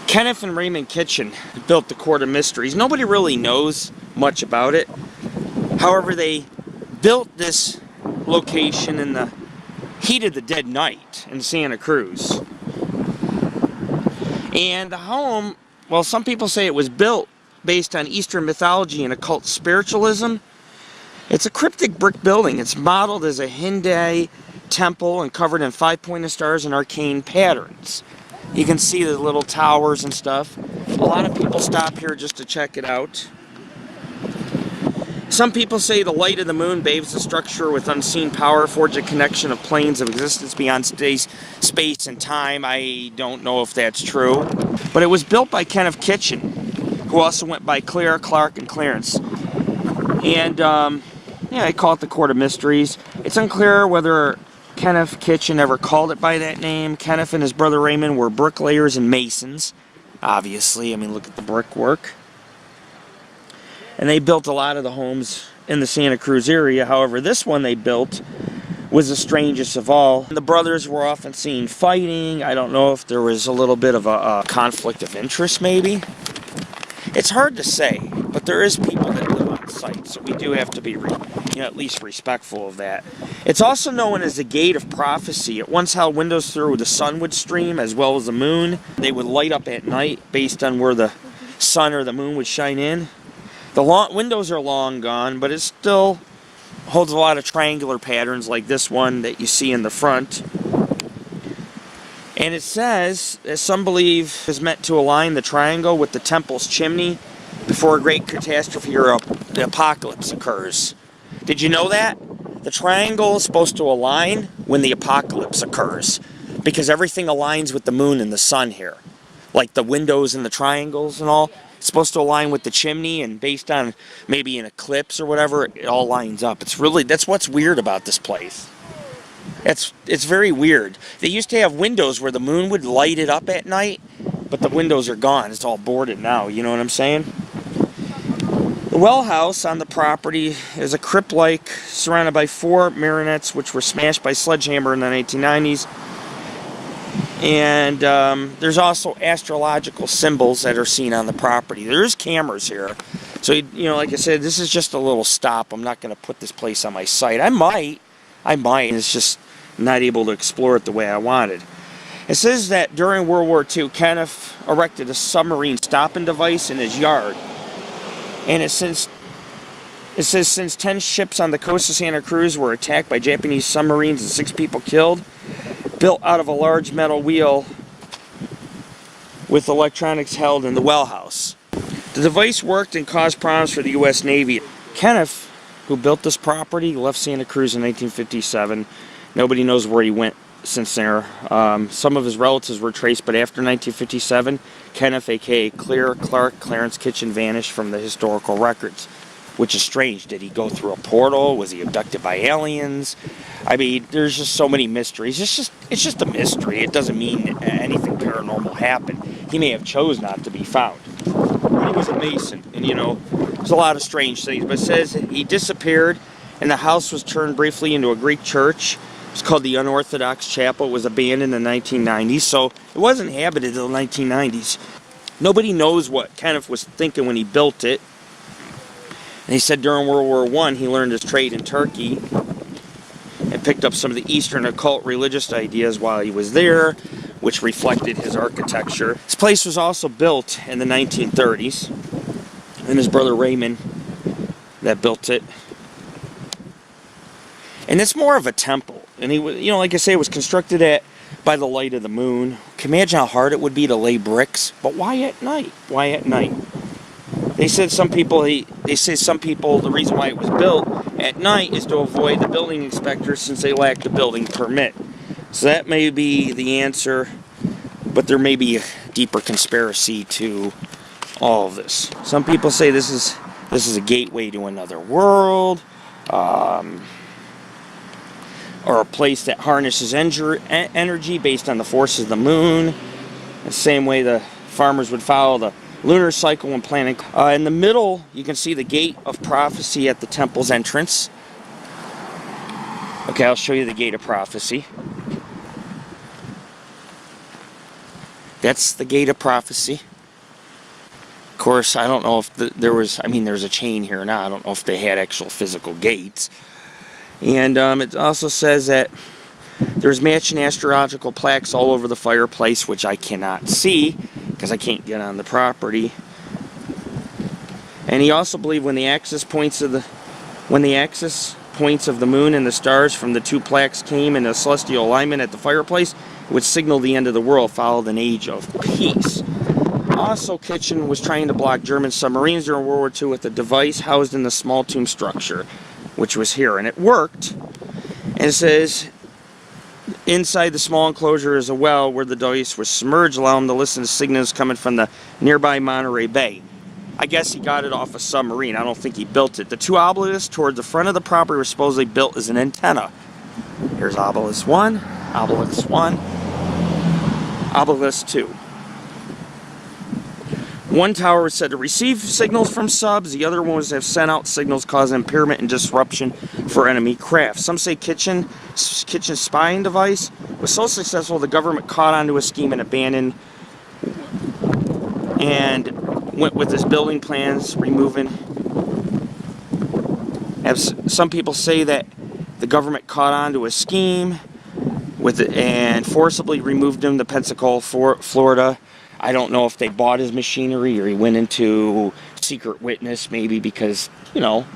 Kenneth and Raymond Kitchen built the Court of Mysteries. Nobody really knows much about it. However, they built this location in the heat of the dead night in Santa Cruz. And the home, well, some people say it was built based on Eastern mythology and occult spiritualism. It's a cryptic brick building. It's modeled as a Hindi temple and covered in 5-pointed stars and arcane patterns. You can see the little towers and stuff. A lot of people stop here just to check it out. Some people say the light of the moon bathes the structure with unseen power, forged a connection of planes of existence beyond space and time. I don't know if that's true. But it was built by Kenneth Kitchen, who also went by Claire, Clark, and Clarence. And, yeah, they call it the Court of Mysteries. It's unclear whether Kenneth Kitchen ever called it by that name. Kenneth and his brother Raymond were bricklayers and masons, obviously. I mean, look at the brickwork. And they built a lot of the homes in the Santa Cruz area. However, this one they built was the strangest of all. The brothers were often seen fighting. I don't know if there was a little bit of a conflict of interest, maybe. It's hard to say, but there is people that live on site, so we do have to be at least respectful of that. It's also known as the Gate of Prophecy. It once held windows through the sun would stream as well as the moon. They would light up at night based on where the sun or the moon would shine in. The windows are long gone, but it still holds a lot of triangular patterns like this one that you see in the front. And it says, as some believe, is meant to align the triangle with the temple's chimney before a great catastrophe or the apocalypse occurs. Did you know that? The triangle is supposed to align when the apocalypse occurs, because everything aligns with the moon and the sun here. Like the windows and the triangles and all. It's supposed to align with the chimney, and based on maybe an eclipse or whatever, it all lines up. That's what's weird about this place. It's very weird. They used to have windows where the moon would light it up at night, but the windows are gone. It's all boarded now, you know what I'm saying? The well house on the property is a crypt-like, surrounded by 4 minarets which were smashed by sledgehammer in the 1990s. And there's also astrological symbols that are seen on the property. There's cameras here. So, like I said, this is just a little stop. I'm not going to put this place on my site. I might. It's just not able to explore it the way I wanted. It says that during World War II, Kenneth erected a submarine stopping device in his yard. And it says since 10 ships on the coast of Santa Cruz were attacked by Japanese submarines and 6 people killed, built out of a large metal wheel with electronics held in the well house. The device worked and caused problems for the U.S. Navy. Kenneth, who built this property, left Santa Cruz in 1957. Nobody knows where he went since there. Some of his relatives were traced, but after 1957, Kenneth, a.k.a. Claire, Clark, Clarence Kitchen, vanished from the historical records, which is strange. Did he go through a portal? Was he abducted by aliens? I mean, there's just so many mysteries. It's just a mystery. It doesn't mean anything paranormal happened. He may have chose not to be found. He was a Mason, and there's a lot of strange things. But it says he disappeared, and the house was turned briefly into a Greek church. It's called the Unorthodox Chapel. It was abandoned in the 1990s, so it wasn't inhabited until the 1990s. Nobody knows what Kenneth was thinking when he built it. And he said during World War I, he learned his trade in Turkey and picked up some of the Eastern occult religious ideas while he was there, which reflected his architecture. This place was also built in the 1930s, and his brother Raymond that built it. And it's more of a temple. And he was, like I say, it was constructed by the light of the moon. Can you imagine how hard it would be to lay bricks? But why at night? Why at night? They said some people, the reason why it was built at night is to avoid the building inspectors since they lack the building permit. So that may be the answer, but there may be a deeper conspiracy to all of this. Some people say this is a gateway to another world, or a place that harnesses energy based on the forces of the moon. The same way the farmers would follow the lunar cycle when planting. In the middle, you can see the Gate of Prophecy at the temple's entrance. Okay, I'll show you the Gate of Prophecy. That's the gate of prophecy. Of course, I don't know if there was, I mean, there's a chain here now. I don't know if they had actual physical gates. And it also says that there's matching astrological plaques all over the fireplace, which I cannot see because I can't get on the property. And he also believed when the axis points of the moon and the stars from the two plaques came in a celestial alignment at the fireplace, it would signal the end of the world, followed an age of peace. Also, Kitchen was trying to block German submarines during World War II with a device housed in the small tomb structure, which was here, and it worked. And it says, inside the small enclosure is a well where the device was submerged, allowing them to listen to signals coming from the nearby Monterey Bay. I guess he got it off a submarine. I don't think he built it. The two obelisks toward the front of the property were supposedly built as an antenna. Here's obelisk 1, obelisk 1, obelisk 2. One tower was said to receive signals from subs. The other ones have sent out signals causing impairment and disruption for enemy craft. Some say Kitchen's spying device was so successful the government caught onto a scheme and abandoned and went with his building plans, removing. As some people say that the government caught onto a scheme with it and forcibly removed him to Pensacola, Florida. I don't know if they bought his machinery or he went into secret witness, maybe because, you know,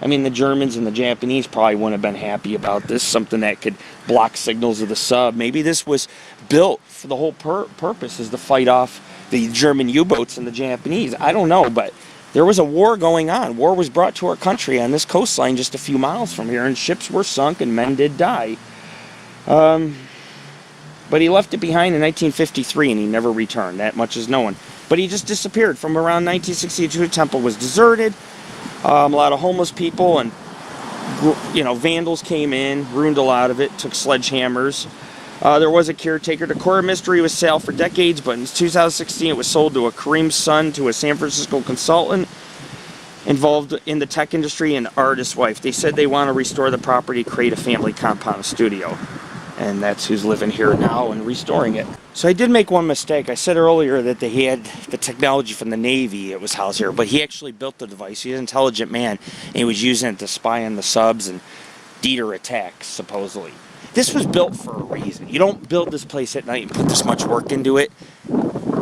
I mean, the Germans and the Japanese probably wouldn't have been happy about this, something that could block signals of the sub. Maybe this was built for the whole purpose is to fight off the German U-boats and the Japanese. I don't know, but there was a war going on. War was brought to our country on this coastline just a few miles from here, and ships were sunk and men did die. But he left it behind in 1953 and he never returned. That much is known. But he just disappeared. From around 1962, the temple was deserted. A lot of homeless people and, you know, vandals came in, ruined a lot of it, took sledgehammers. There was a caretaker. The core mystery was sale for decades, but in 2016 it was sold to a Kareem's son to a San Francisco consultant involved in the tech industry and artist's wife. They said they want to restore the property, create a family compound studio. And that's who's living here now and restoring it. So I did make one mistake. I said earlier that they had the technology from the Navy. It was housed here, but he actually built the device. He's an intelligent man, and he was using it to spy on the subs and deter attacks, supposedly. This was built for a reason. You don't build this place at night and put this much work into it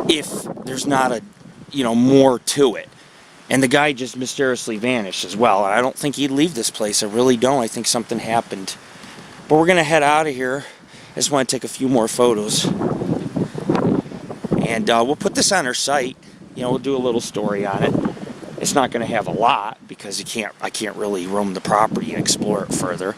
if there's not a, you know, more to it. And the guy just mysteriously vanished as well. And I don't think he'd leave this place. I really don't. I think something happened. But we're going to head out of here. I just want to take a few more photos. And we'll put this on our site. You know, we'll do a little story on it. It's not going to have a lot because I can't really roam the property and explore it further.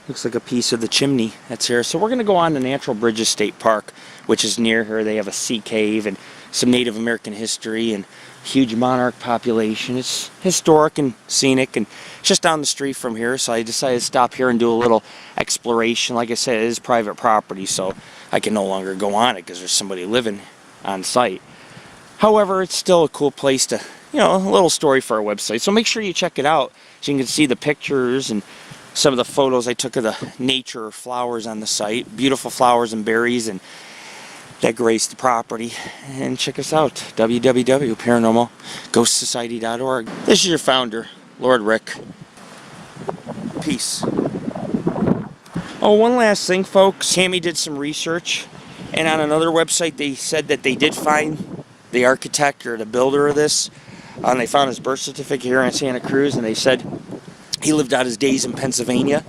Looks like a piece of the chimney that's here. So we're going to go on to Natural Bridges State Park, which is near here. They have a sea cave and some Native American history and huge monarch population. It's historic and scenic and just down the street from here, so I decided to stop here and do a little exploration. Like I said, it is private property, so I can no longer go on it because there's somebody living on site. However, it's still a cool place to, you know, a little story for our website, so make sure you check it out so you can see the pictures and some of the photos I took of the nature flowers on the site. Beautiful flowers and berries and that grace the property. And check us out, www.paranormalghostsociety.org. This is your founder, Lord Rick. Peace. Oh, one last thing, folks. Tammy did some research, and on another website they said that they did find the architect or the builder of this. And they found his birth certificate here in Santa Cruz, and they said he lived out his days in Pennsylvania.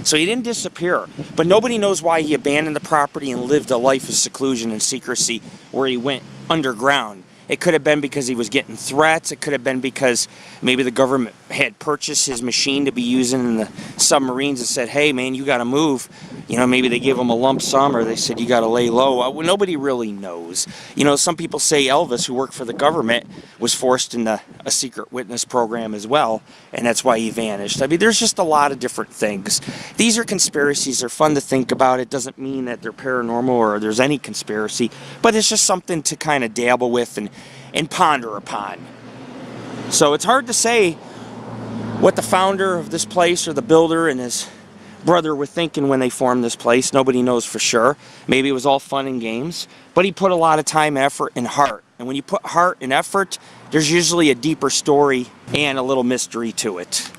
So he didn't disappear, but nobody knows why he abandoned the property and lived a life of seclusion and secrecy where he went underground. It could have been because he was getting threats. It could have been because maybe the government had purchased his machine to be using in the submarines and said, hey man, you got to move. You know, maybe they gave him a lump sum or they said you got to lay low. Well, nobody really knows. You know, some people say Elvis, who worked for the government, was forced into a secret witness program as well, and that's why he vanished. I mean, there's just a lot of different things. These are conspiracies. They're fun to think about. It doesn't mean that they're paranormal or there's any conspiracy, but it's just something to kind of dabble with and ponder upon. So it's hard to say what the founder of this place or the builder and his brother were thinking when they formed this place. Nobody knows for sure. Maybe it was all fun and games, but he put a lot of time, effort, and heart. And when you put heart and effort, there's usually a deeper story and a little mystery to it.